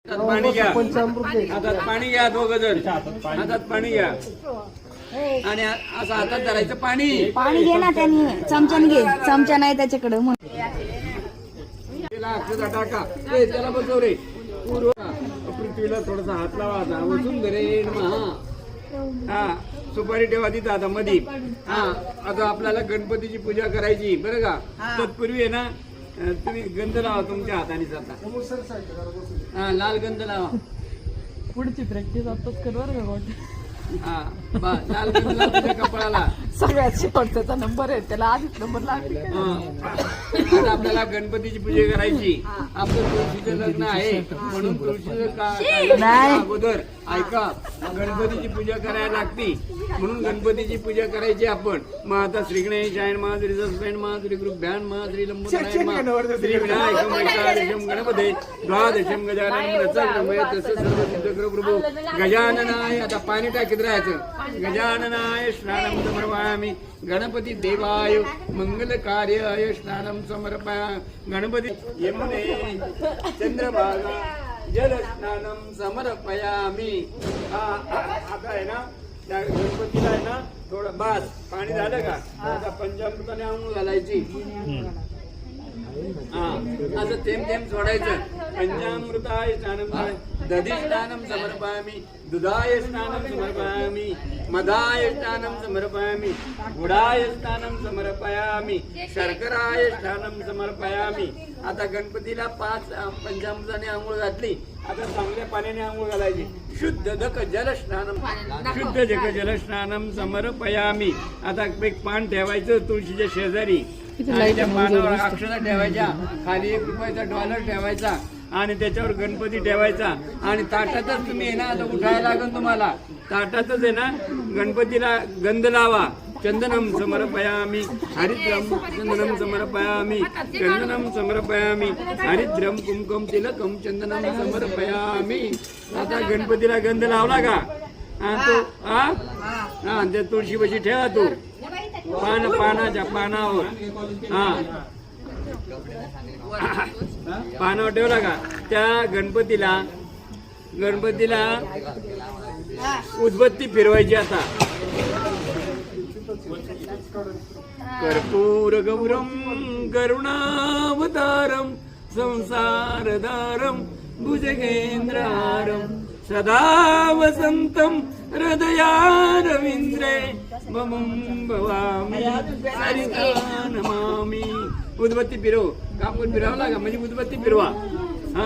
पाणी घ्या, हातात पाणी घ्या, दोघ जण हातात पाणी घ्या आणि असं हातात धरायचं पाणी. पाणी घे ना, त्यांनी चमच्याने घे, चमचा नाही त्याच्याकडे. त्याला अक्षता टाका, त्याला बसव रे. पूर्व पृथ्वीला थोडासा हात लावा, वसून धरे हा. सुपारी ठेवा तिथं आता मधी. हा, आता आपल्याला गणपतीची पूजा करायची बरं का. तत्पूर्वी आहे ना, तुम्ही गंध लावा तुमच्या हाताने जाता. हा, लाल गंध लावा. पुढची प्रॅक्टिस आताच कर बरं का. हा, लाल गंध लावा तुझ्या कपाळाला. सगळ्यात शेवटचा नंबर आहे, त्याला आधीच नंबर लागले. आता आपल्याला गणपतीची पूजा करायची. आपलं तुळशीचं लग्न आहे म्हणून तुळशीचं अगोदर ऐका, गणपतीची पूजा करायला लागती म्हणून गणपतीची पूजा करायची आपण. मग आता श्री गणेश शायन मा, श्री सस्पेंड मा, श्री ग्रुभ्यान मा, श्री लंबोदरायण मा, श्री विनायकम ऐकादशम गणपते द्वादशम गजानन रचनमय तसं सर्व सिद्धकर प्रभू गजाननाय. आता पाणी टाकीत राहायचं. गजाननाय स्नानम समर्पयामि, गणपती देवाय मंगल कार्याय स्नानम समर्पयामि, गणपती यमुने चंद्रभागा जल स्नानम समर्पयामि. आता आहे ना, त्या गणपतीला आहे ना थोडं बास पाणी झालं का, आता पंचामृताने आंघोळ घालायची. हा, असं थेंब थेंब सोडायचं. पंचामृताय स्नानम, दधी स्नानम समर्पयामि, दुधाय स्नानम समर्पयामि, मदाय स्नानम समर्पयामि, गुडाय स्नानम समर्पयामि, शर्कराय स्नानम समर्पयामि. आता गणपतीला 5 पंचामृताने आंघोळ घातली. आता चांगल्या पाण्याने आंघोळ घालायची. शुद्ध जग जल स्नानम, शुद्ध जग जल स्नानम समर्पयामि. आता एक पान ठेवायचं तुळशीच्या शेजारी, त्या पानावर अक्षता ठेवायच्या, खाली ₹1 डॉलर ठेवायचा आणि त्याच्यावर गणपती ठेवायचा. आणि ताटातच तुम्ही आहे ना, आता उठायला लागेल तुम्हाला. ताटातच आहे ना गणपतीला गंध लावा. चंदनम समर्पयामि हरिद्रम, चंदनम समर्पयामि चंदनम समर्पयामि हरिद्रम, कुमकुम तिलकम चंदनम समर्पयामि. आता गणपतीला गंध लावला का, तो हा त्या तुळशीपाशी ठेवा. तो पानाच्या पानावर, हा पानावर ठेवला का, त्या गणपतीला उदबत्ती फिरवायची. आता कर्पूर गौरम करुणावतारम संसारदारम भुजगेंद्रहारम सदा वसंतम हृदयारविंद्रे ममं भवामि सरिता नमामि. उदबत्ती फिरव, कापूर फिरवला का म्हणजे उदबत्ती फिरवा. हा